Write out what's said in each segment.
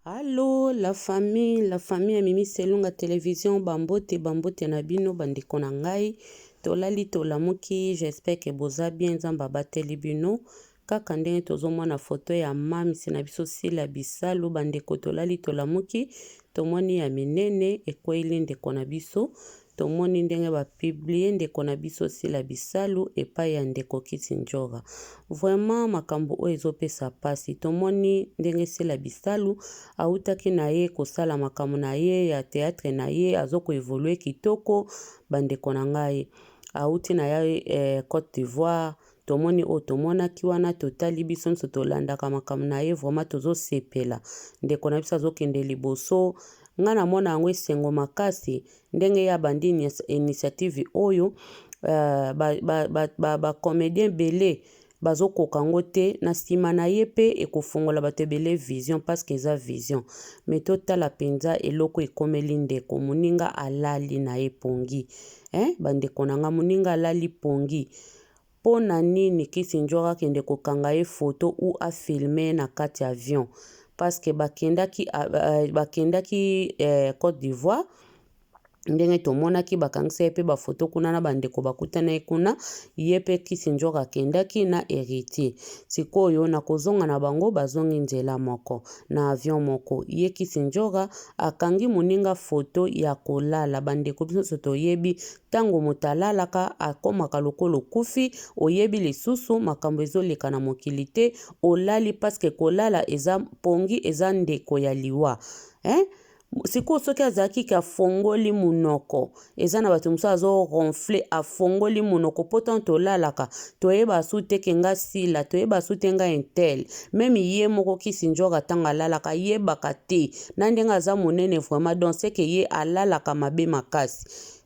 Allô, la famille ya Mimi Selunga télévision, bambote na bino bandeko na ngai, tolali tolamuki, j'espère que boza bien nzamba bateli bino, kaka ndenge tozomona photo ya mamisi na biso Sila Bisalu bandeko tolali tolamuki, tomoni ya minene ekweli ndeko na biso, tomoni ndenge bapiblie ndeko na biso Sila Bisalu epai ya ndeko Kisi Njoga. Vraiment makambo oyo ezopesa pasi, tomoni ndenge Sila Bisalu autaki na ye kosala makambo na ye ya théâtre na ye azoko évoluer kitoko bandeko na ngai. Auti na ye Côte d'Ivoire, tomoni o tomonaki wana totali biso nso tolandaka makambo na ye vraiment tozosepela. Ndeko na biso azokende liboso, nga na mona yango esengo makasi ndenge ya bandi initiative oyo ba comédien belé bazokoka ngo te na nsima na ye pe ekofungola bato ebele vision parce que eza vision mais totala mpenza eloko ekomeli ndeko moninga alali na ye pongi bandeko na nga moninga alali pongi mpo na nini Kisi Njoga akende kokanga ye photo ou afilme na kati avion parce que bakendaki Côte d'Ivoire ndenge tomonaki bakangisa ye pe bafoto kuna na bandeko bakutana ye kuna ye pe Kisi Njoga akendaki na héritier sikoyo na kozonga na bango bazongi nzela moko na avion moko ye Kisi Njoga akangi moninga foto ya kolala bandeko biso toyebi tango moto alalaka akomaka lokolo kufi oyebi lisusu makambo ezoleka na mokili te olali paske kolala eza pongi eza ndeko ya liwa siko soki azalaki ke afongoli munoko eza na bato mosusu azoronfle afongoli munoko po ntango tolalaka toyeba su te ke nga Sila toyeba su te nga intel meme ye moko Kisi Njoga ntango alalaka yebaka te na ndenge aza monene vraiment donc c'est ke ye alalaka mabe makasi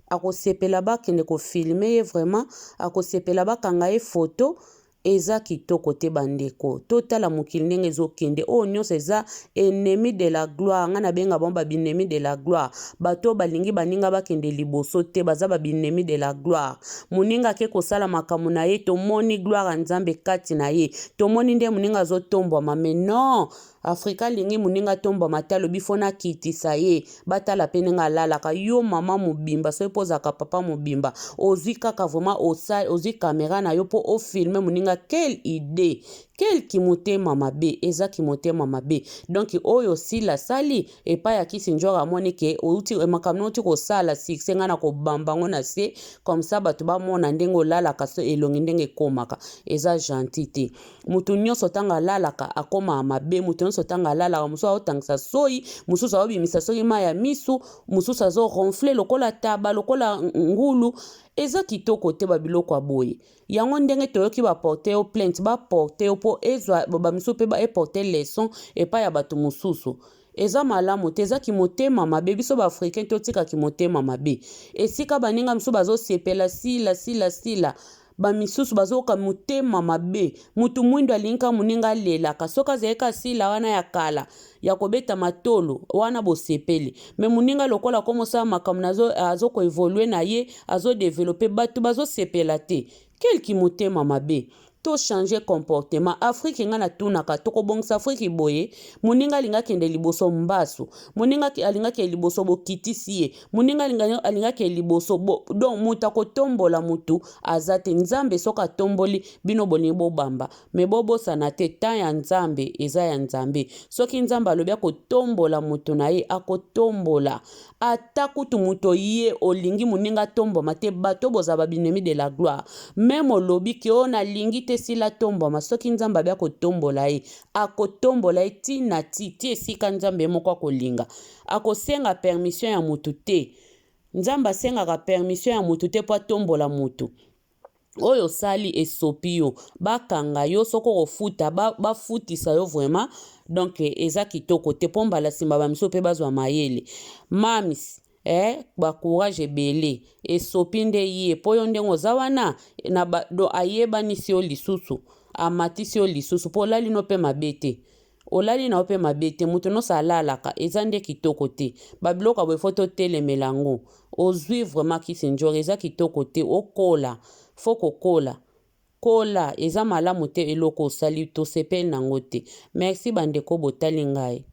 akosepela bakende kofilme ye vraiment akosepela bakanga ye photo eza kitoko te bandeko totala mokili ndenge ezokende oyo nyonso eza ennemi de la gloire nga na benga bango babinemi de la gloire bato balingi baninga bakende liboso te baza babinemi de la gloire moninga ake kosala makambo na ye tomoni gloire ya Nzambe kati na ye tomoni nde moninga azotombwama mais non Afrika lingi moninga tombwama te alobi fo nakitisa ye batala pe ndenge alalaka yo mama mobimba soki mpo ozalaka papa mobimba ozwi kaka vraiment ozwi kamera na yo mpo ofilme moninga quelle idée quel motema mabe eza motema mabe donc oyo Sila sali epai ya Kisi Njoga amoni ke makambo oti kosala succès nga na kobamba ngo na se comme ça bato bamona ndenge olalaka so elongi ndenge ekomaka eza gentil te mutu nyonso ntango alalaka akoma mabe mutu nyonso ntango alalaka mosusu aotangisa soyi mosusu aobimisa soki mai ya misu mosusu azoronfle lokola taba lokola ngulu eza kitoko te babiloko ya boye yango ndenge toyoki baporte yo plainte baporte yo mpo ezwa bamisu mpe baeporte leson epai ya bato mosusu eza malamu te eza motema mabe biso baafricain totikaki motema mabe esika baninga misu bazosepela Sila bamisusu bazoyoka motema mabe mutu mwindo alinga moninga alelaka soki azalaka Sila wana ya kala ya kobeta matolo wana bosepeli me moninga lokola komosala makambo azokoevolue na ye azodevelope bato bazosepela te kelki motema mabe to changer comportement Afrique nga na tunaka tokobongisa Afrique boye moninga alinga kende liboso mbasu moninga alinga ke liboso bokitisi ye moninga alinga ke liboso donc muta kotombola mutu azate Nzambe soka tomboli bino bolingi bobamba me bobosana te ta ya Nzambe eza ya Nzambe soki Nzambe alobi akotombola mutu na ye akotombola ata kutu mutu ye olingi moninga tomboma te bato boza babinemi de la gloire même olobi ke ona lingi te Sila tomboma soki Nzambe abia kotombola ye akotombola ye tina ti esika Nzambe moko akolinga akosenga permission ya mutu te Nzambe asengaka permission ya mutu te po atombola mutu oyo sali esopi yo bakanga yo soko kofuta bafutisa yo vraiment donc eza kitoko te po mbala nsima bamiso mpe bazwa mayele mamis bacourage ebele esopi nde ye po yo ndenge oza wana ayebanisi yo lisusu amatisi yo lisusu po olali no mpe mabe te olali na yo mpe mabe te mutu nyonso alalaka eza nde kitoko te babiloko ya boye fo totelemela yango ozwi vraiment Kisi Njoga eza kitoko te okola fo kokola kola eza malamu te eloko osali tosepeli nango te merci bandeko botali ngai